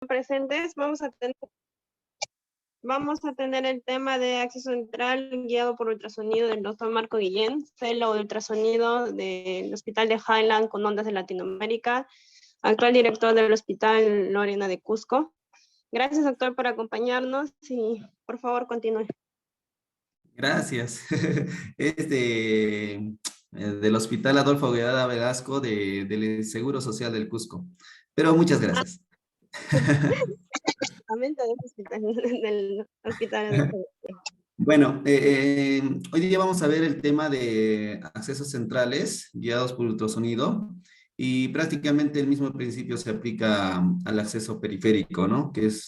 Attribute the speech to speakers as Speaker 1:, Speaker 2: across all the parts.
Speaker 1: Presentes, vamos a tener el tema de acceso central guiado por ultrasonido del doctor Marco Guillén, fellow de ultrasonido del Hospital de Highland con Ondas de Latinoamérica, actual director del Hospital Lorena de Cusco. Gracias, doctor, por acompañarnos y por favor continúe.
Speaker 2: Gracias. Es del Hospital Adolfo Guevara Velasco del Seguro Social del Cusco. Pero muchas gracias.
Speaker 1: Del hospital.
Speaker 2: Bueno, hoy día vamos a ver el tema de accesos centrales guiados por ultrasonido y prácticamente el mismo principio se aplica al acceso periférico, ¿no? Que es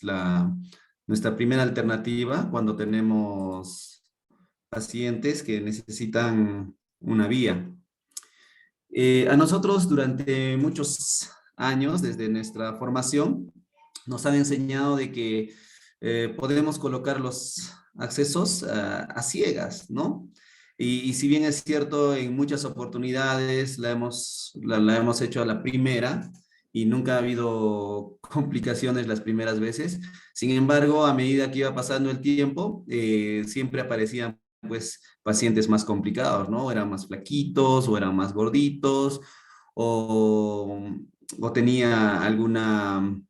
Speaker 2: nuestra primera alternativa cuando tenemos pacientes que necesitan una vía. A nosotros durante muchos años, desde nuestra formación, nos han enseñado de que podemos colocar los accesos a ciegas, ¿no? Y si bien es cierto, en muchas oportunidades la hemos hecho a la primera y nunca ha habido complicaciones las primeras veces. Sin embargo, a medida que iba pasando el tiempo, siempre aparecían pues pacientes más complicados, ¿no? Eran más flaquitos o eran más gorditos o, o tenía alguna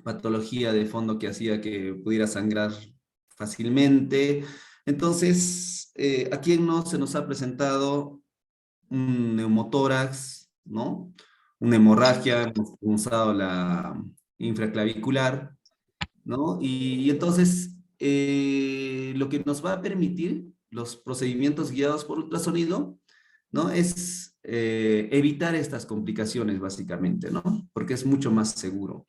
Speaker 2: patología de fondo que hacía que pudiera sangrar fácilmente. Entonces, ¿a quién no se nos ha presentado un neumotórax, ¿no? Una hemorragia, hemos usado la infraclavicular, ¿no? Y entonces, lo que nos va a permitir los procedimientos guiados por ultrasonido, ¿no? Es evitar estas complicaciones, básicamente, ¿no? Porque es mucho más seguro.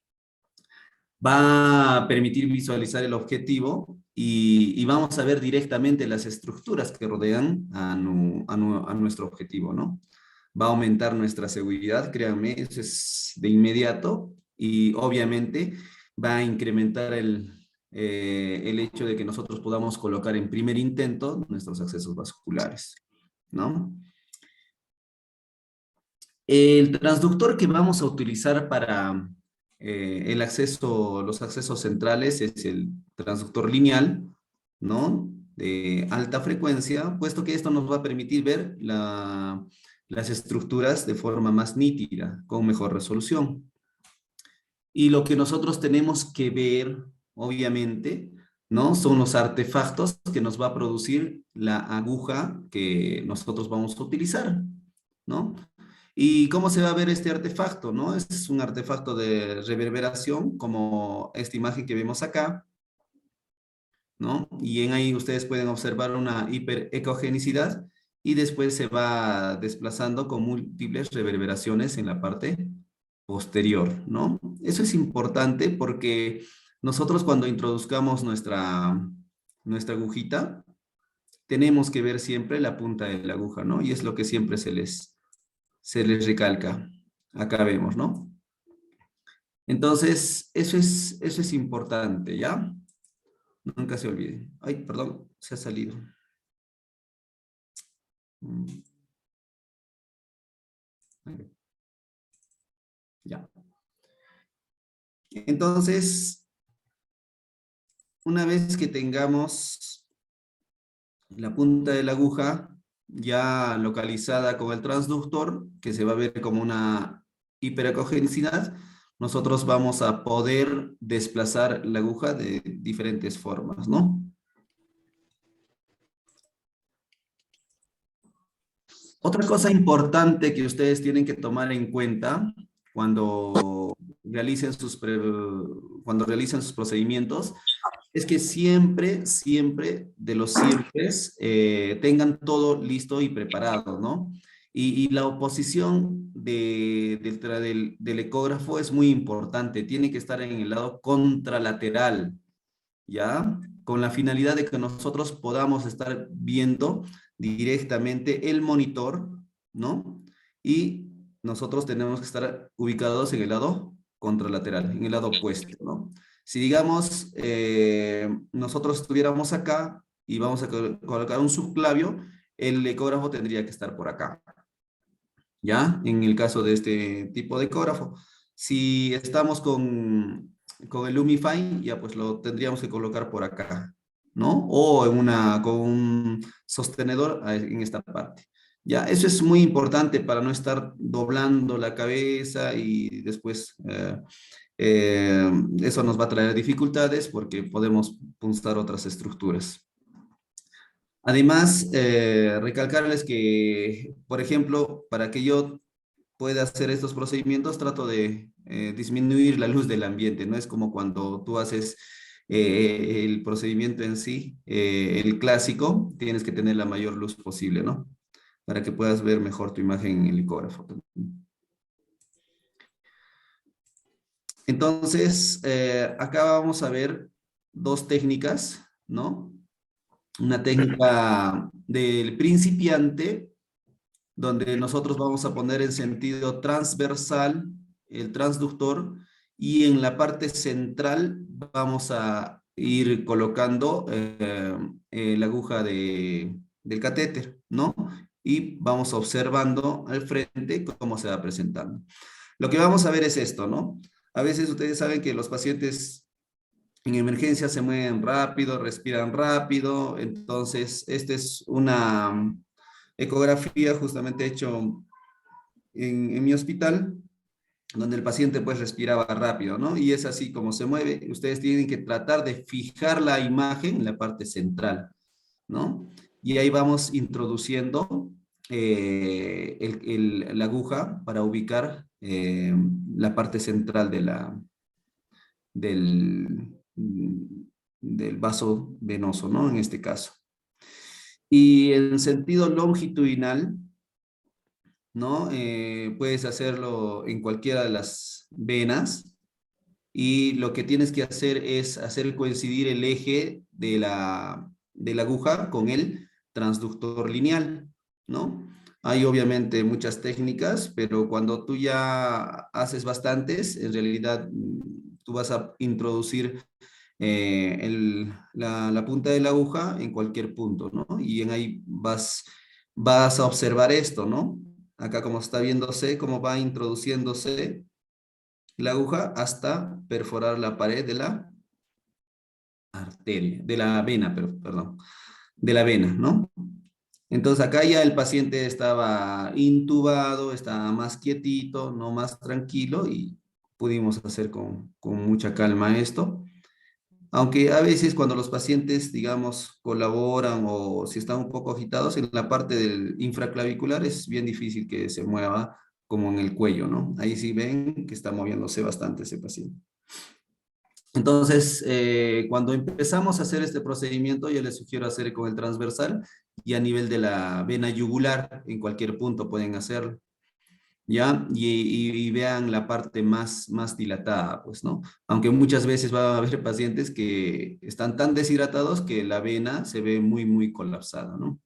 Speaker 2: Va a permitir visualizar el objetivo y vamos a ver directamente las estructuras que rodean a nuestro objetivo, ¿no? Va a aumentar nuestra seguridad, créanme, eso es de inmediato y obviamente va a incrementar el hecho de que nosotros podamos colocar en primer intento nuestros accesos vasculares, ¿no? El transductor que vamos a utilizar para los accesos centrales es el transductor lineal, ¿no? De alta frecuencia, puesto que esto nos va a permitir ver las estructuras de forma más nítida, con mejor resolución. Y lo que nosotros tenemos que ver, obviamente, ¿no? Son los artefactos que nos va a producir la aguja que nosotros vamos a utilizar, ¿no? ¿Y cómo se va a ver este artefacto, no? Es un artefacto de reverberación, como esta imagen que vemos acá, ¿no? Y en ahí ustedes pueden observar una hiperecogenicidad y después se va desplazando con múltiples reverberaciones en la parte posterior, ¿no? Eso es importante porque nosotros cuando introduzcamos nuestra agujita, tenemos que ver siempre la punta de la aguja, ¿no? Y es lo que siempre se les recalca. Acá vemos, ¿no? Entonces, eso es importante, ¿ya? Nunca se olvide. Ay, perdón, se ha salido. Ya. Entonces, una vez que tengamos la punta de la aguja ya localizada con el transductor, que se va a ver como una hiperacogenicidad, nosotros vamos a poder desplazar la aguja de diferentes formas, ¿no? Otra cosa importante que ustedes tienen que tomar en cuenta cuando cuando realicen sus procedimientos es que siempre, siempre, de los siempre, tengan todo listo y preparado, ¿no? Y la oposición del ecógrafo es muy importante, tiene que estar en el lado contralateral, ¿ya? Con la finalidad de que nosotros podamos estar viendo directamente el monitor, ¿no? Y nosotros tenemos que estar ubicados en el lado contralateral, en el lado opuesto, ¿no? Si digamos, nosotros estuviéramos acá y vamos a colocar un subclavio, el ecógrafo tendría que estar por acá, ¿ya? En el caso de este tipo de ecógrafo. Si estamos con con el Lumify, ya pues lo tendríamos que colocar por acá, ¿no? O con un sostenedor en esta parte. Ya, eso es muy importante para no estar doblando la cabeza y después eso nos va a traer dificultades porque podemos punzar otras estructuras. Además, recalcarles que, por ejemplo, para que yo pueda hacer estos procedimientos, trato de disminuir la luz del ambiente. No es como cuando tú haces el procedimiento en sí, el clásico, tienes que tener la mayor luz posible, ¿no? Para que puedas ver mejor tu imagen en el ecógrafo. Entonces, acá vamos a ver dos técnicas, ¿no? Una técnica del principiante, donde nosotros vamos a poner en sentido transversal el transductor y en la parte central vamos a ir colocando la aguja del catéter, ¿no? Y vamos observando al frente cómo se va presentando. Lo que vamos a ver es esto, ¿no? A veces ustedes saben que los pacientes en emergencia se mueven rápido, respiran rápido, entonces esta es una ecografía justamente hecho en mi hospital, donde el paciente pues respiraba rápido, ¿no? Y es así como se mueve. Ustedes tienen que tratar de fijar la imagen en la parte central, ¿no? Y ahí vamos introduciendo la aguja para ubicar la parte central del, del vaso venoso, ¿no? En este caso. Y en sentido longitudinal, ¿no? Puedes hacerlo en cualquiera de las venas y lo que tienes que hacer es hacer coincidir el eje de la aguja con el transductor lineal, ¿no? Hay obviamente muchas técnicas, pero cuando tú ya haces bastantes, en realidad tú vas a introducir la punta de la aguja en cualquier punto, ¿no? Y en ahí vas a observar esto, ¿no? Acá como está viéndose, cómo va introduciéndose la aguja hasta perforar la pared de la arteria, de la vena, perdón, de la vena, ¿no? Entonces acá ya el paciente estaba intubado, estaba más quietito, no más tranquilo y pudimos hacer con mucha calma esto. Aunque a veces cuando los pacientes, digamos, colaboran o si están un poco agitados, en la parte del infraclavicular es bien difícil que se mueva como en el cuello, ¿no? Ahí sí ven que está moviéndose bastante ese paciente. Entonces, cuando empezamos a hacer este procedimiento, yo les sugiero hacer con el transversal y a nivel de la vena yugular, en cualquier punto pueden hacerlo. ¿Ya? Y vean la parte más dilatada, pues, ¿no? Aunque muchas veces va a haber pacientes que están tan deshidratados que la vena se ve muy colapsada, ¿no?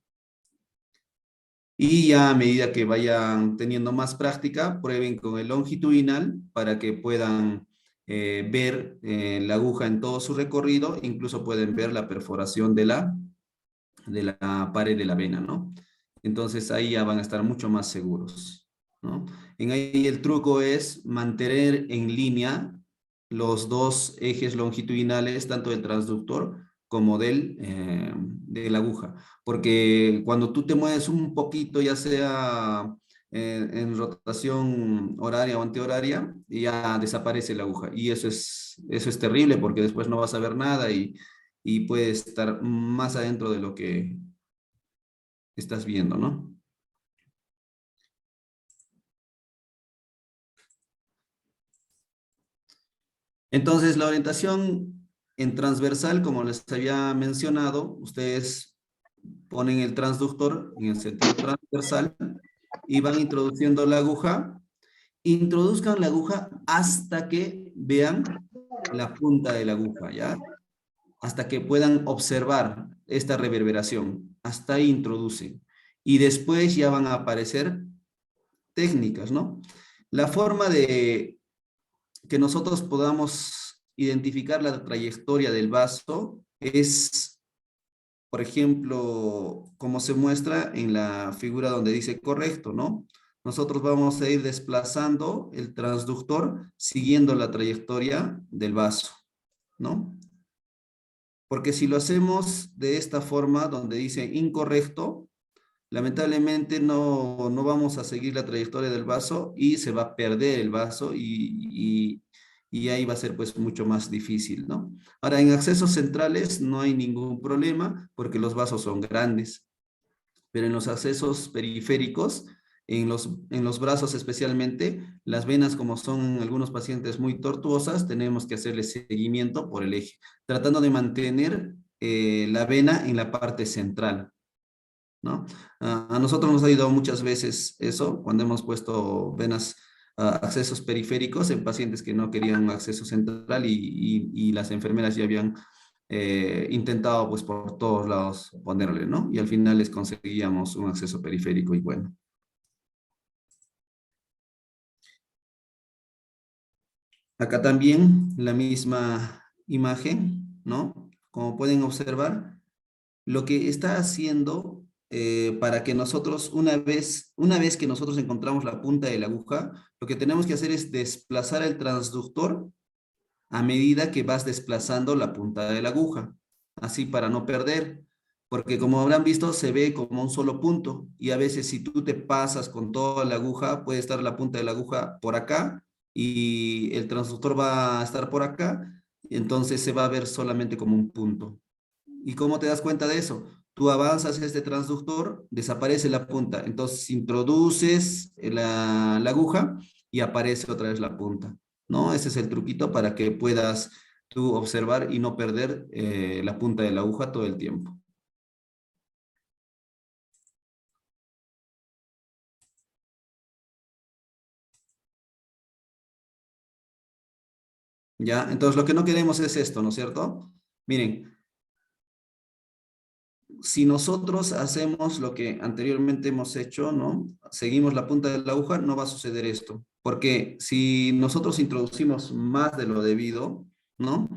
Speaker 2: Y ya a medida que vayan teniendo más práctica, prueben con el longitudinal para que puedan ver la aguja en todo su recorrido, incluso pueden ver la perforación de la pared de la vena, ¿no? Entonces ahí ya van a estar mucho más seguros, ¿no? En ahí el truco es mantener en línea los dos ejes longitudinales, tanto del transductor como de la aguja, porque cuando tú te mueves un poquito, ya sea en rotación horaria o antihoraria, ya desaparece la aguja, y eso es terrible porque después no vas a ver nada y puede estar más adentro de lo que estás viendo, ¿no? Entonces, la orientación en transversal, como les había mencionado, ustedes ponen el transductor en el sentido transversal y van introduciendo la aguja. Introduzcan la aguja hasta que vean la punta de la aguja, ¿ya? Hasta que puedan observar esta reverberación. Hasta ahí introducen. Y después ya van a aparecer técnicas, ¿no? La forma de que nosotros podamos identificar la trayectoria del vaso es, por ejemplo, como se muestra en la figura donde dice correcto, ¿no? nosotros vamos a ir desplazando el transductor siguiendo la trayectoria del vaso, ¿no? Porque si lo hacemos de esta forma, donde dice incorrecto, lamentablemente no vamos a seguir la trayectoria del vaso y se va a perder el vaso y ahí va a ser pues mucho más difícil, ¿no? Ahora, en accesos centrales no hay ningún problema porque los vasos son grandes, pero en los accesos periféricos, en los brazos especialmente, las venas como son en algunos pacientes muy tortuosas, tenemos que hacerle seguimiento por el eje, tratando de mantener la vena en la parte central, ¿no? A nosotros nos ha ayudado muchas veces eso, cuando hemos puesto venas, accesos periféricos en pacientes que no querían un acceso central y las enfermeras ya habían intentado pues por todos lados ponerle, ¿no? Y al final les conseguíamos un acceso periférico y bueno. Acá también la misma imagen, ¿no? Como pueden observar, lo que está haciendo para que nosotros, una vez que nosotros encontramos la punta de la aguja, lo que tenemos que hacer es desplazar el transductor a medida que vas desplazando la punta de la aguja, así para no perder, porque como habrán visto, se ve como un solo punto, y a veces si tú te pasas con toda la aguja, puede estar la punta de la aguja por acá, y el transductor va a estar por acá, entonces se va a ver solamente como un punto. ¿Y cómo te das cuenta de eso? Tú avanzas este transductor, desaparece la punta, entonces introduces la aguja y aparece otra vez la punta, ¿no? Ese es el truquito para que puedas tú observar y no perder la punta de la aguja todo el tiempo. ¿Ya? Entonces lo que no queremos es esto, ¿no es cierto? Miren, si nosotros hacemos lo que anteriormente hemos hecho, ¿no? Seguimos la punta de la aguja, no va a suceder esto. Porque si nosotros introducimos más de lo debido, ¿no?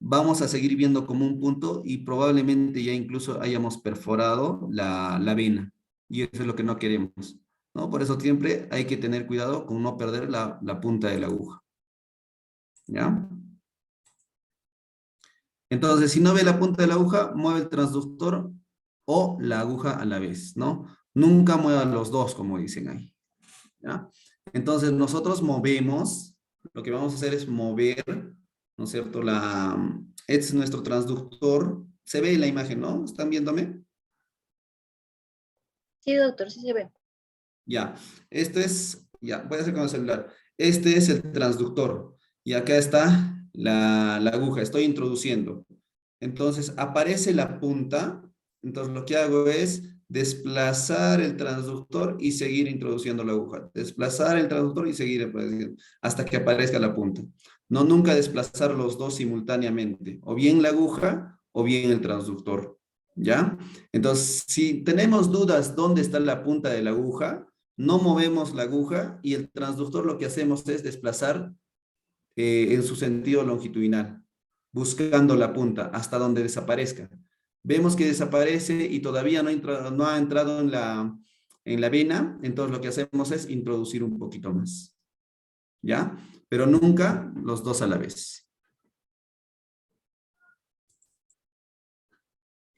Speaker 2: Vamos a seguir viendo como un punto y probablemente ya incluso hayamos perforado la vena. Y eso es lo que no queremos, ¿no? Por eso siempre hay que tener cuidado con no perder la punta de la aguja. ¿Ya? Entonces, si no ve la punta de la aguja, mueve el transductor o la aguja a la vez, ¿no? Nunca mueva los dos, como dicen ahí, ¿ya? Entonces, nosotros movemos, lo que vamos a hacer es mover, ¿no es cierto? Este es nuestro transductor. Se ve en la imagen, ¿no? ¿Están viéndome?
Speaker 3: Sí, doctor, sí se ve.
Speaker 2: Ya, ya, voy a hacer con el celular. Este es el transductor y acá está la aguja, estoy introduciendo. Entonces aparece la punta, entonces lo que hago es desplazar el transductor y seguir introduciendo la aguja. Desplazar el transductor y seguir introduciendo hasta que aparezca la punta. No nunca desplazar los dos simultáneamente, o bien la aguja o bien el transductor. ¿Ya? Entonces, si tenemos dudas dónde está la punta de la aguja, no movemos la aguja y el transductor lo que hacemos es desplazar en su sentido longitudinal, buscando la punta hasta donde desaparezca. Vemos que desaparece y todavía no ha entrado en la vena, entonces lo que hacemos es introducir un poquito más, ¿ya? Pero nunca los dos a la vez.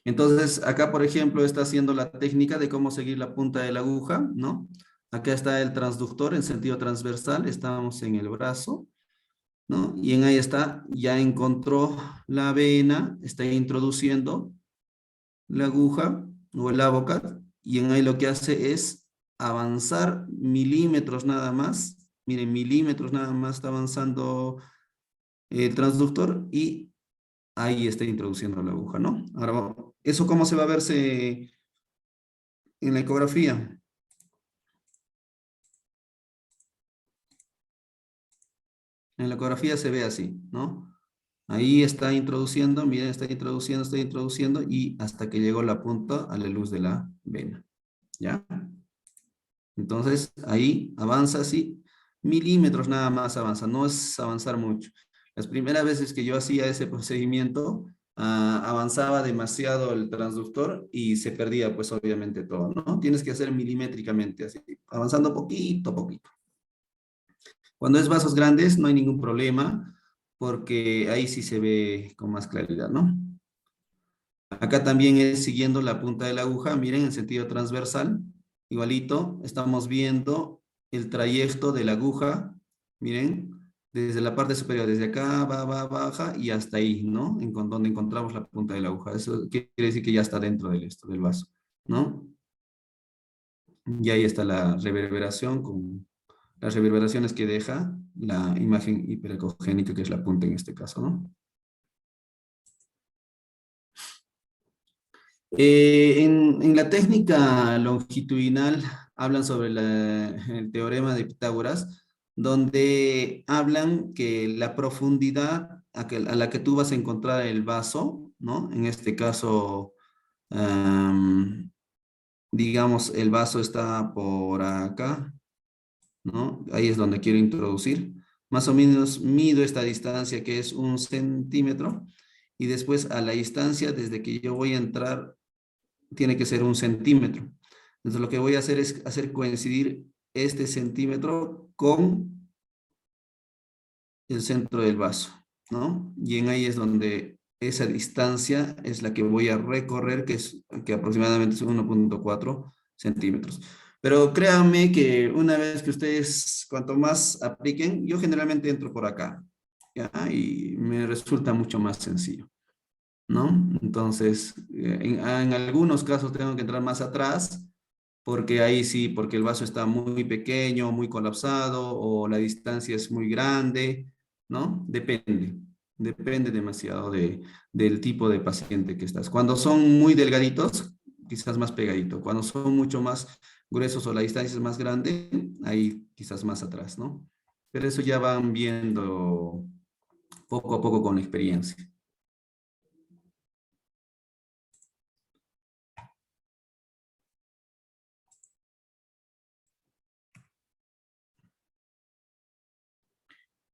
Speaker 2: Entonces, acá, por ejemplo, está haciendo la técnica de cómo seguir la punta de la aguja, ¿no? Acá está el transductor en sentido transversal, estamos en el brazo, ¿no? Y en ahí está, ya encontró la vena, está introduciendo la aguja o el abocat, y en ahí lo que hace es avanzar milímetros nada más, miren, milímetros nada más está avanzando el transductor y ahí está introduciendo la aguja, ¿no? Ahora, ¿eso cómo se va a verse en la ecografía? En la ecografía se ve así, ¿no? Ahí está introduciendo, miren, está introduciendo y hasta que llegó la punta a la luz de la vena, ¿ya? Entonces, ahí avanza así, milímetros nada más avanza, no es avanzar mucho. Las primeras veces que yo hacía ese procedimiento, avanzaba demasiado el transductor y se perdía pues obviamente todo, ¿no? Tienes que hacer milimétricamente, así, avanzando poquito a poquito. Cuando es vasos grandes no hay ningún problema porque ahí sí se ve con más claridad, ¿no? Acá también es siguiendo la punta de la aguja, miren, en sentido transversal, igualito, estamos viendo el trayecto de la aguja, miren, desde la parte superior, desde acá, baja y hasta ahí, ¿no? Donde encontramos la punta de la aguja. Eso quiere decir que ya está dentro del vaso, ¿no? Y ahí está la reverberación con las reverberaciones que deja la imagen hiperecogénica, que es la punta en este caso, ¿no? En la técnica longitudinal hablan sobre el teorema de Pitágoras, donde hablan que la profundidad a la que tú vas a encontrar el vaso, ¿no? En este caso, am, digamos, el vaso está por acá, ¿no? Ahí es donde quiero introducir. Más o menos mido esta distancia que es 1 centímetro y después a la distancia desde que yo voy a entrar tiene que ser 1 centímetro. Entonces lo que voy a hacer es hacer coincidir este centímetro con el centro del vaso, ¿no? Y en ahí es donde esa distancia es la que voy a recorrer, que aproximadamente es 1,4 centímetros. Pero créanme que una vez que ustedes, cuanto más apliquen, yo generalmente entro por acá, ¿ya? Y me resulta mucho más sencillo, ¿no? Entonces, en algunos casos tengo que entrar más atrás, porque ahí sí, porque el vaso está muy pequeño, muy colapsado, o la distancia es muy grande, ¿no? Depende demasiado del tipo de paciente que estás. Cuando son muy delgaditos, quizás más pegadito. Cuando son mucho más gruesos o la distancia es más grande, ahí quizás más atrás, ¿no? Pero eso ya van viendo poco a poco con la experiencia.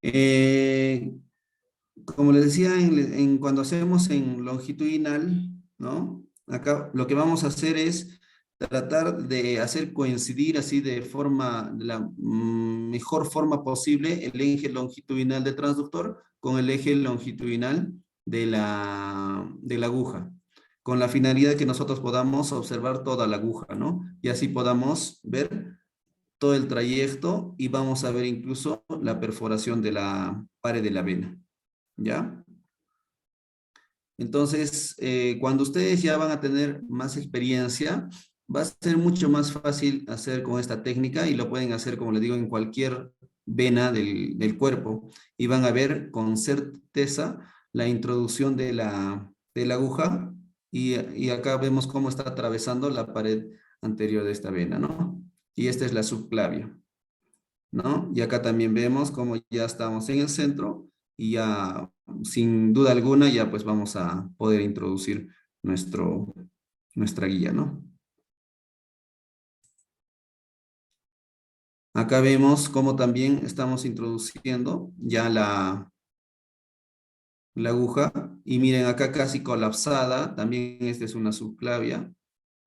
Speaker 2: Eh, Como les decía, cuando hacemos en longitudinal, ¿no? Acá lo que vamos a hacer es tratar de hacer coincidir así de la mejor forma posible el eje longitudinal del transductor con el eje longitudinal de la aguja, con la finalidad de que nosotros podamos observar toda la aguja, ¿no? Y así podamos ver todo el trayecto y vamos a ver incluso la perforación de la pared de la vena. ¿Ya? Entonces, cuando ustedes ya van a tener más experiencia, va a ser mucho más fácil hacer con esta técnica y lo pueden hacer, como les digo, en cualquier vena del cuerpo y van a ver con certeza la introducción de la aguja y acá vemos cómo está atravesando la pared anterior de esta vena, ¿no? Y esta es la subclavia, ¿no? Y acá también vemos cómo ya estamos en el centro y ya sin duda alguna ya pues vamos a poder introducir nuestra guía, ¿no? Acá vemos cómo también estamos introduciendo ya la aguja y miren acá casi colapsada, también esta es una subclavia,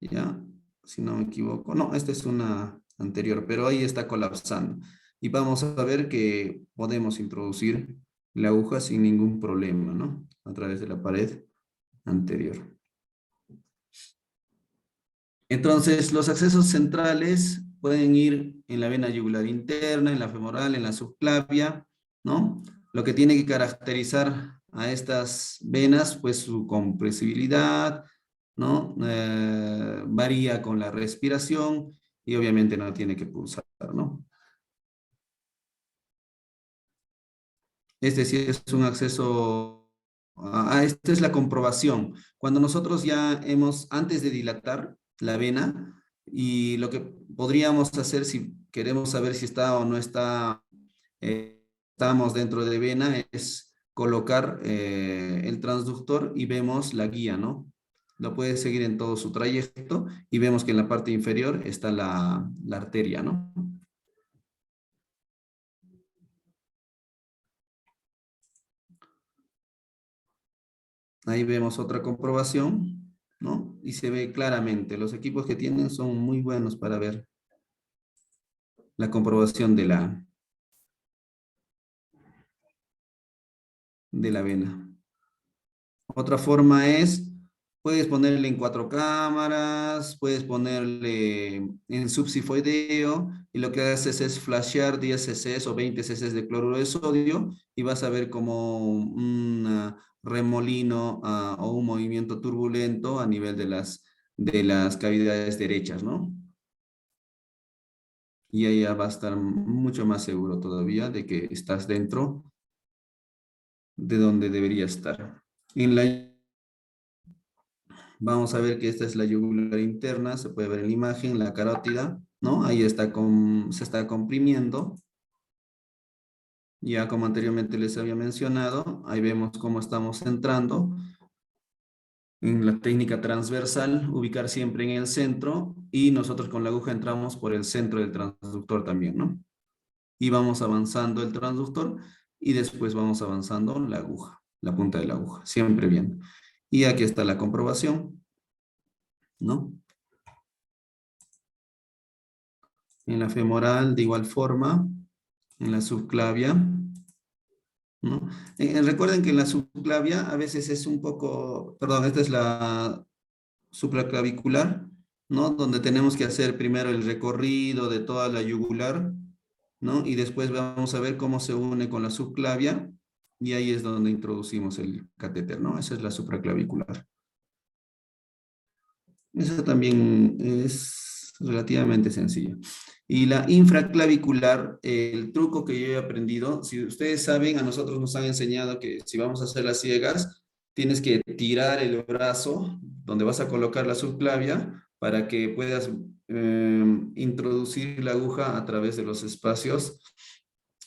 Speaker 2: ¿ya? Si no me equivoco, no, esta es una anterior, pero ahí está colapsando. Y vamos a ver que podemos introducir la aguja sin ningún problema, ¿no? A través de la pared anterior. Entonces, los accesos centrales pueden ir en la vena yugular interna, en la femoral, en la subclavia, ¿no? Lo que tiene que caracterizar a estas venas, pues su compresibilidad, ¿no? Varía con la respiración y obviamente no tiene que pulsar, ¿no? Este sí es un acceso, esta es la comprobación. Cuando nosotros ya antes de dilatar la vena, y lo que podríamos hacer si queremos saber si está o no está, estamos dentro de vena, es colocar el transductor y vemos la guía, ¿no? Lo puede seguir en todo su trayecto y vemos que en la parte inferior está la arteria, ¿no? Ahí vemos otra comprobación, ¿no? Y se ve claramente, los equipos que tienen son muy buenos para ver la comprobación de la vena. Otra forma es, puedes ponerle en 4 cámaras, puedes ponerle en subsifoideo, y lo que haces es flashear 10 cc o 20 cc de cloruro de sodio, y vas a ver como un remolino o un movimiento turbulento a nivel de las cavidades derechas, ¿no? Y ahí ya va a estar mucho más seguro todavía de que estás dentro de donde debería estar. En la Vamos a ver que esta es la yugular interna, se puede ver en la imagen, la carótida, ¿no? Ahí está se está comprimiendo. Ya como anteriormente les había mencionado, ahí vemos cómo estamos entrando. En la técnica transversal, ubicar siempre en el centro, y nosotros con la aguja entramos por el centro del transductor también, ¿no? Y vamos avanzando el transductor y después vamos avanzando la aguja, la punta de la aguja, siempre bien. Y aquí está la comprobación, ¿no? En la femoral, de igual forma, en la subclavia, ¿no? Recuerden que en la subclavia a veces es un poco, perdón, esta es la supraclavicular, ¿no? Donde tenemos que hacer primero el recorrido de toda la yugular, ¿no? Y después vamos a ver cómo se une con la subclavia, y ahí es donde introducimos el catéter, ¿no? Esa es la supraclavicular. Eso también es relativamente sencillo. Y la infraclavicular, el truco que yo he aprendido, si ustedes saben, a nosotros nos han enseñado que si vamos a hacer las ciegas, tienes que tirar el brazo donde vas a colocar la subclavia para que puedas introducir la aguja a través de los espacios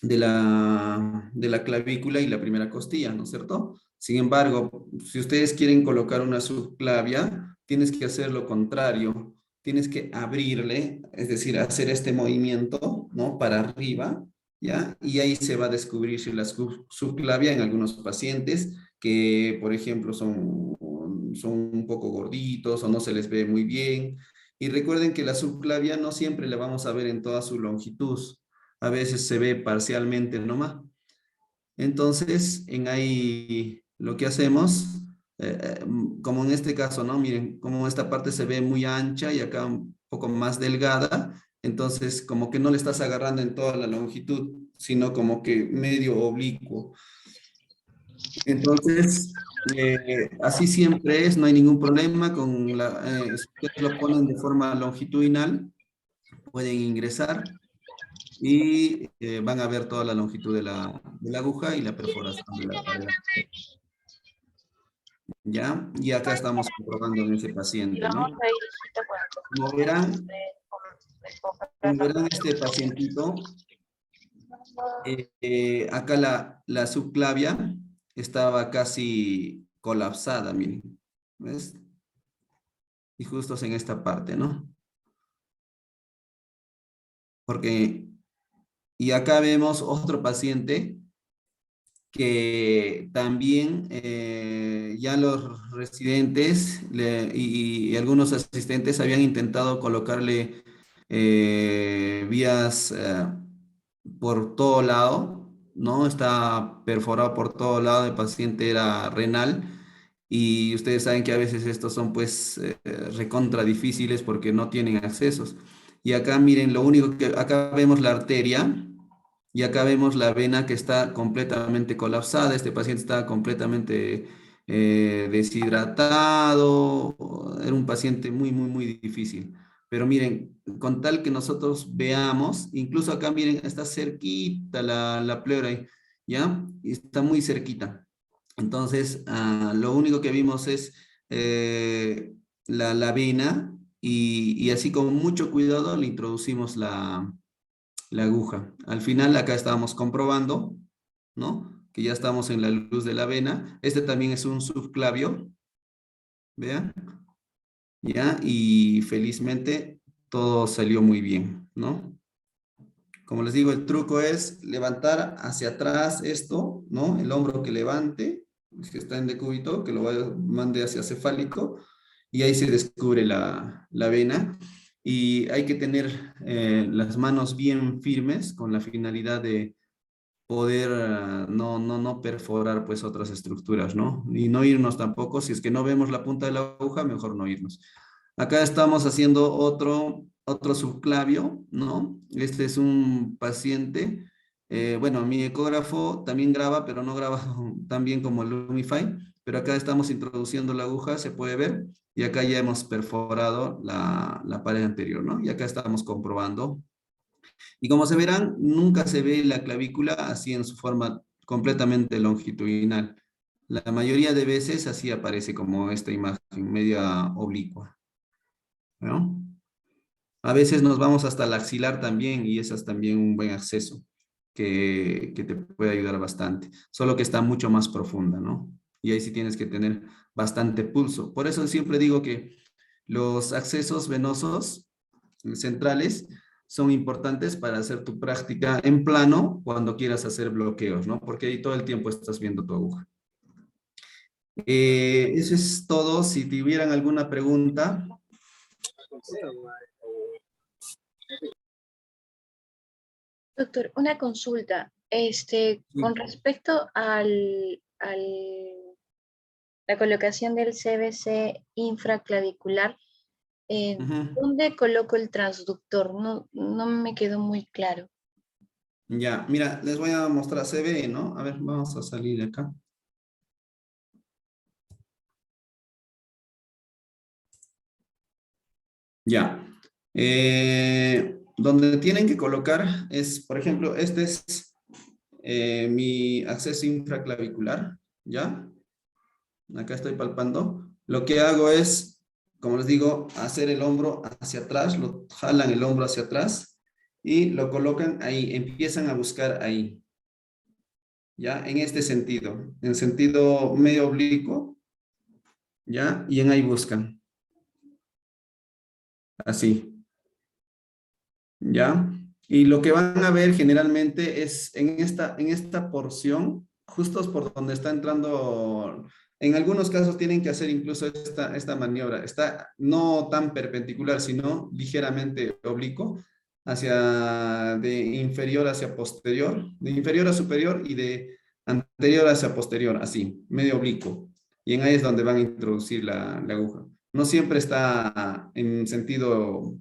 Speaker 2: de la clavícula y la primera costilla, ¿no es cierto? Sin embargo, si ustedes quieren colocar una subclavia, tienes que hacer lo contrario. Tienes que abrirle, es decir, hacer este movimiento, ¿no? Para arriba, ¿ya? Y ahí se va a descubrir si la subclavia en algunos pacientes que, por ejemplo, son un poco gorditos o no se les ve muy bien. Y recuerden que la subclavia no siempre la vamos a ver en toda su longitud, a veces se ve parcialmente nomás. Entonces, en ahí lo que hacemos, como en este caso, ¿no? Miren, como esta parte se ve muy ancha y acá un poco más delgada, entonces como que no le estás agarrando en toda la longitud, sino como que medio oblicuo. Entonces, así siempre es, no hay ningún problema con si ustedes lo ponen de forma longitudinal, pueden ingresar y van a ver toda la longitud de la aguja y la perforación de la pared. ¿Ya? Y acá estamos comprobando en ese paciente, ¿no? Como verán, este pacientito, acá la subclavia estaba casi colapsada, miren. ¿Ves? Y justo en esta parte, ¿no? Porque, y acá vemos otro paciente que también ya los residentes y algunos asistentes habían intentado colocarle vías por todo lado, ¿no? Está perforado por todo lado, el paciente era renal, y ustedes saben que a veces estos son pues recontra difíciles porque no tienen accesos. Y acá miren, lo único que, acá vemos la arteria, y acá vemos la vena que está completamente colapsada. Este paciente estaba completamente deshidratado. Era un paciente muy difícil. Pero miren, con tal que nosotros veamos, incluso acá miren, está cerquita la pleura, ¿ya? Y está muy cerquita. Entonces, lo único que vimos es la vena, y así con mucho cuidado le introducimos la aguja. Al final acá estábamos comprobando, ¿no? Que ya estamos en la luz de la vena. Este también es un subclavio, vean, ¿ya? Y felizmente todo salió muy bien, ¿no? Como les digo, el truco es levantar hacia atrás esto, ¿no? El hombro que levante, que está en decúbito, que mande hacia cefálico, y ahí se descubre la vena. Y hay que tener las manos bien firmes con la finalidad de poder no perforar pues otras estructuras, ¿no? Y no irnos tampoco, si es que no vemos la punta de la aguja, mejor no irnos. Acá estamos haciendo otro subclavio, ¿no? Este es un paciente, bueno, mi ecógrafo también graba, pero no graba tan bien como el Lumify, pero acá estamos introduciendo la aguja, se puede ver, y acá ya hemos perforado la pared anterior, ¿no? Y acá estamos comprobando y como se verán, nunca se ve la clavícula así en su forma completamente longitudinal. La mayoría de veces así aparece como esta imagen media oblicua, ¿no? A veces nos vamos hasta el axilar también y ese es también un buen acceso que te puede ayudar bastante, solo que está mucho más profunda, ¿no? Y ahí sí tienes que tener bastante pulso. Por eso siempre digo que los accesos venosos centrales son importantes para hacer tu práctica en plano cuando quieras hacer bloqueos, ¿no? Porque ahí todo el tiempo estás viendo tu aguja. Eso es todo. Si tuvieran alguna pregunta.
Speaker 3: Doctor, una consulta. Con respecto la colocación del CBC infraclavicular,
Speaker 2: Ujú.
Speaker 3: ¿dónde coloco el transductor? No, no me quedó muy claro.
Speaker 2: Ya, mira, les voy a mostrar, se ve, ¿no? A ver, vamos a salir de acá. Ya. Donde tienen que colocar es, por ejemplo, este es mi acceso infraclavicular, ¿ya? Acá estoy palpando. Lo que hago es, como les digo, hacer el hombro hacia atrás, lo jalan el hombro hacia atrás y lo colocan ahí, empiezan a buscar ahí, ¿ya? En este sentido, en sentido medio oblicuo, ¿ya? Y en ahí buscan, así, ¿ya? Y lo que van a ver generalmente es en esta porción, justo por donde está entrando, en algunos casos tienen que hacer incluso esta maniobra. Está no tan perpendicular, sino ligeramente oblicuo, de inferior hacia posterior, de inferior a superior y de anterior hacia posterior, así, medio oblicuo. Y en ahí es donde van a introducir la aguja. No siempre está en sentido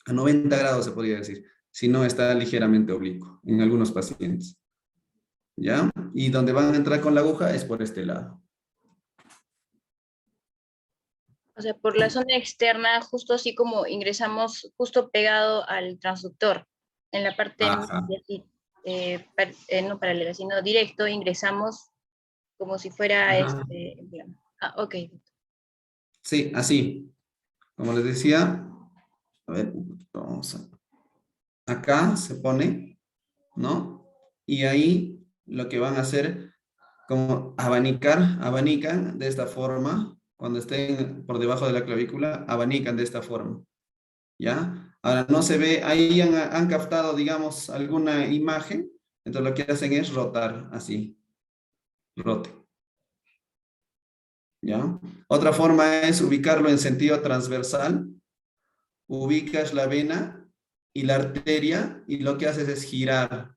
Speaker 2: a 90 grados se podría decir, si no está ligeramente oblicuo en algunos pacientes. ¿Ya? Y donde van a entrar con la aguja es por este lado.
Speaker 3: O sea, por la zona externa, justo así como ingresamos, justo pegado al transductor, en la parte
Speaker 2: Ajá.
Speaker 3: media, así, no paralela, sino directo, ingresamos como si fuera
Speaker 2: Ajá.
Speaker 3: Ah, ok.
Speaker 2: Sí, así. Como les decía, a ver, vamos acá se pone, ¿no? Y ahí lo que van a hacer, como abanican de esta forma, cuando estén por debajo de la clavícula, abanican de esta forma. ¿Ya? Ahora no se ve, ahí han captado, digamos, alguna imagen, entonces lo que hacen es rotar así, rote, ¿ya? Otra forma es ubicarlo en sentido transversal, ubicas la vena y la arteria y lo que haces es girar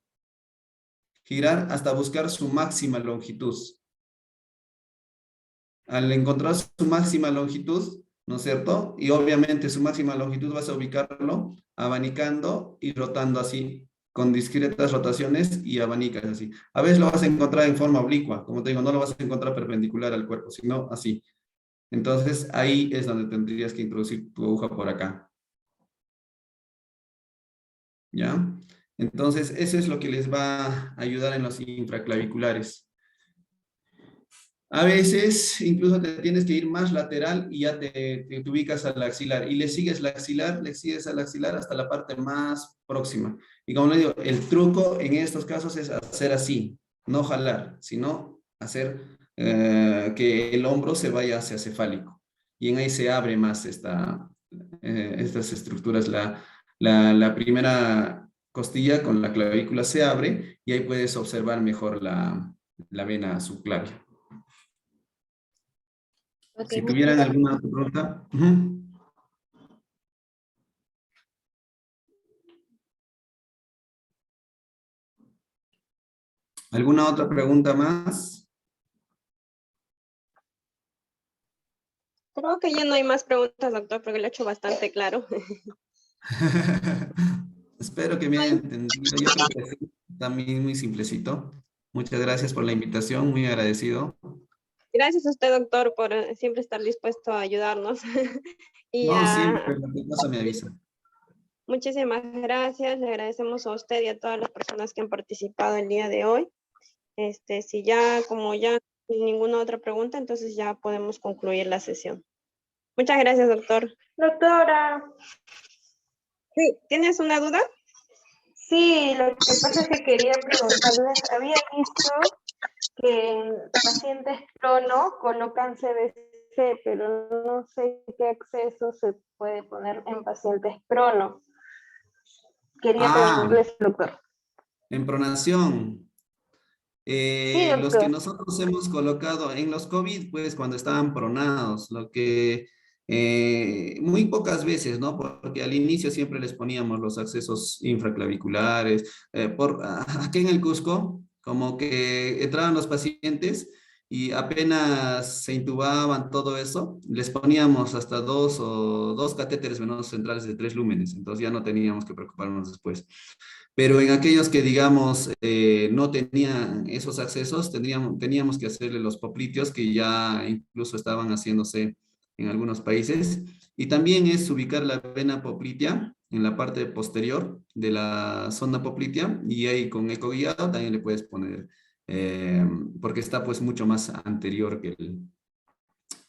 Speaker 2: hasta buscar su máxima longitud. Al encontrar su máxima longitud, ¿no es cierto? Y obviamente su máxima longitud vas a ubicarlo abanicando y rotando así, con discretas rotaciones y abanicas así. A veces lo vas a encontrar en forma oblicua, como te digo, no lo vas a encontrar perpendicular al cuerpo, sino así. Entonces ahí es donde tendrías que introducir tu aguja por acá. ¿Ya? Entonces eso es lo que les va a ayudar en los infraclaviculares. A veces incluso te tienes que ir más lateral y ya te ubicas al axilar y le sigues al axilar hasta la parte más próxima. Y como le digo, el truco en estos casos es hacer así, no jalar, sino hacer que el hombro se vaya hacia cefálico. Y en ahí se abre más estas estructuras. La primera costilla con la clavícula se abre y ahí puedes observar mejor la vena subclavia.
Speaker 3: Ok,
Speaker 2: Si
Speaker 3: muchas
Speaker 2: tuvieran
Speaker 3: gracias.
Speaker 2: alguna otra pregunta. Ujú. ¿Alguna otra pregunta más?
Speaker 1: Creo que ya no hay más preguntas, doctor, porque lo he hecho bastante claro.
Speaker 2: Espero que me hayan entendido. Yo creo que sí, también muy simplecito. Muchas gracias por la invitación, muy agradecido.
Speaker 1: Gracias a usted, doctor, por siempre estar dispuesto a ayudarnos. Y
Speaker 2: No, siempre, cualquier cosa me avisa.
Speaker 1: muchísimas gracias. Le agradecemos a usted y a todas las personas que han participado el día de hoy. Si ya, como ya no hay ninguna otra pregunta, entonces ya podemos concluir la sesión. Muchas gracias, doctor.
Speaker 4: Doctora,
Speaker 1: Sí, ¿tienes una duda?
Speaker 4: sí, lo que pasa es que quería preguntarles, había visto que en pacientes crono colocan CBC, pero no sé qué acceso se puede poner en pacientes crono. Quería
Speaker 2: Ah,
Speaker 4: preguntarles, doctor.
Speaker 2: en pronación.
Speaker 4: Sí,
Speaker 2: Los que
Speaker 4: doctor.
Speaker 2: nosotros hemos colocado en los COVID, pues cuando estaban pronados, lo que muy pocas veces, ¿no? Porque al inicio siempre les poníamos los accesos infraclaviculares. Aquí en el Cusco, como que entraban los pacientes y apenas se intubaban todo eso, les poníamos hasta dos catéteres venosos centrales de 3 lúmenes, entonces ya no teníamos que preocuparnos después. Pero en aquellos que, digamos, no tenían esos accesos, teníamos que hacerle los popliteos que ya incluso estaban haciéndose en algunos países. Y también es ubicar la vena poplitea en la parte posterior de la zona poplitea y ahí con eco guiado también le puedes poner, eh, porque está pues mucho más anterior que,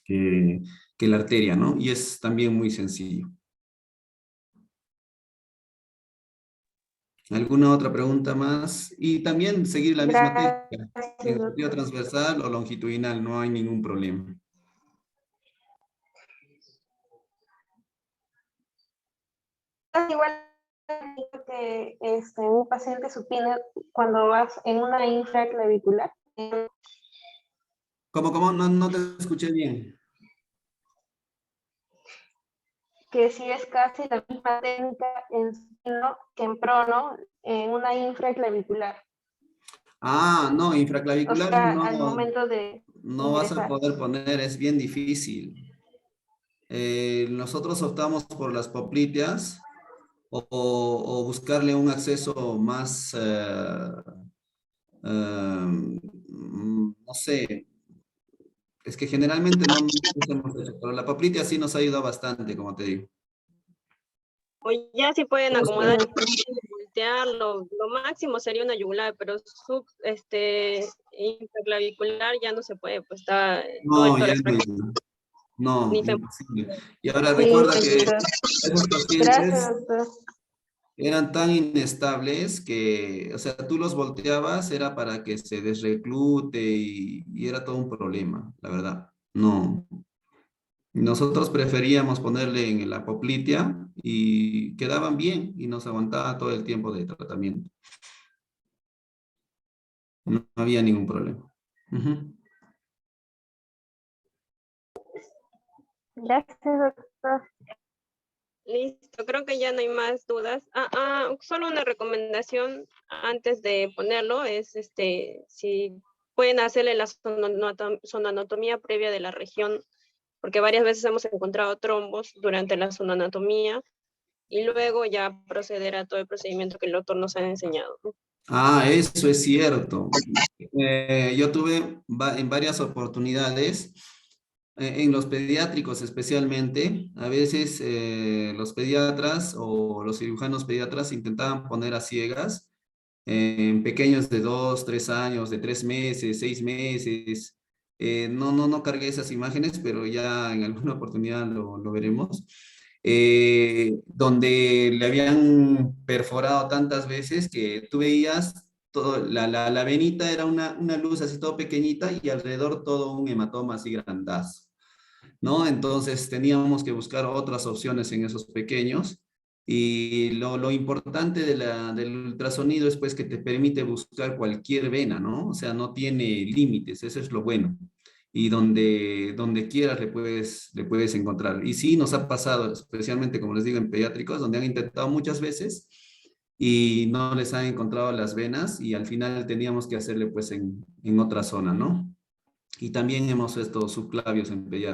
Speaker 2: que la arteria, ¿no? Y es también muy sencillo. ¿Alguna otra pregunta más? Y también seguir la misma técnica,
Speaker 4: Gracias,
Speaker 2: en sentido
Speaker 4: doctor.
Speaker 2: transversal o longitudinal, no hay ningún problema.
Speaker 4: Igual que un paciente supine cuando vas en una infraclavicular.
Speaker 2: ¿Cómo? No te escuché bien.
Speaker 4: Que sí es casi la misma técnica en seno que en prono en una infraclavicular.
Speaker 2: Ah, no,
Speaker 4: O
Speaker 2: infraclavicular
Speaker 4: sea, al
Speaker 2: no,
Speaker 4: momento de
Speaker 2: no vas a
Speaker 4: ingresar.
Speaker 2: poder poner, es bien difícil. Nosotros optamos por las popliteas o buscarle un acceso más, no sé, es que generalmente no nos hemos hecho, pero la poplitea sí nos ha ayudado bastante, como te digo.
Speaker 1: O ya si pueden
Speaker 4: Sí,
Speaker 1: acomodar,
Speaker 4: doctor.
Speaker 1: voltear, lo máximo sería una yugular, pero interclavicular ya no se puede, pues está todo el
Speaker 2: No, ya
Speaker 1: tórax
Speaker 2: no,
Speaker 1: prácticamente,
Speaker 2: no,
Speaker 1: ni
Speaker 2: imposible. Y ahora
Speaker 4: Sí,
Speaker 2: recuerda que
Speaker 4: doctor.
Speaker 2: esos pacientes
Speaker 4: Gracias, doctor.
Speaker 2: eran tan inestables que, o sea, tú los volteabas, era para que se desreclute y era todo un problema, la verdad. No. Nosotros preferíamos ponerle en la poplitea y quedaban bien y nos aguantaba todo el tiempo de tratamiento. No había ningún problema. Ujú.
Speaker 4: Gracias, doctor.
Speaker 1: listo, creo que ya no hay más dudas. Solo una recomendación antes de ponerlo es si pueden hacerle la sonoanatomía previa de la región, porque varias veces hemos encontrado trombos durante la sonoanatomía y luego ya proceder a todo el procedimiento que el doctor nos ha enseñado, ¿no?
Speaker 2: Ah, eso es cierto. Yo tuve en varias oportunidades, en los pediátricos especialmente, a veces los pediatras o los cirujanos pediatras intentaban poner a ciegas en pequeños de 2, 3 años, de 3 meses, 6 meses. No cargué esas imágenes, pero ya en alguna oportunidad lo veremos. Donde le habían perforado tantas veces que tú veías, la venita era una luz así todo pequeñita y alrededor todo un hematoma así grandazo, ¿no? Entonces teníamos que buscar otras opciones en esos pequeños Y lo importante del ultrasonido es pues que te permite buscar cualquier vena, ¿no? O sea, no tiene límites, eso es lo bueno. Y donde quieras le puedes encontrar. Y sí, nos ha pasado, especialmente como les digo, en pediátricos, donde han intentado muchas veces y no les han encontrado las venas y al final teníamos que hacerle pues en otra zona, ¿no? Y también hemos visto subclavios en pediátricos.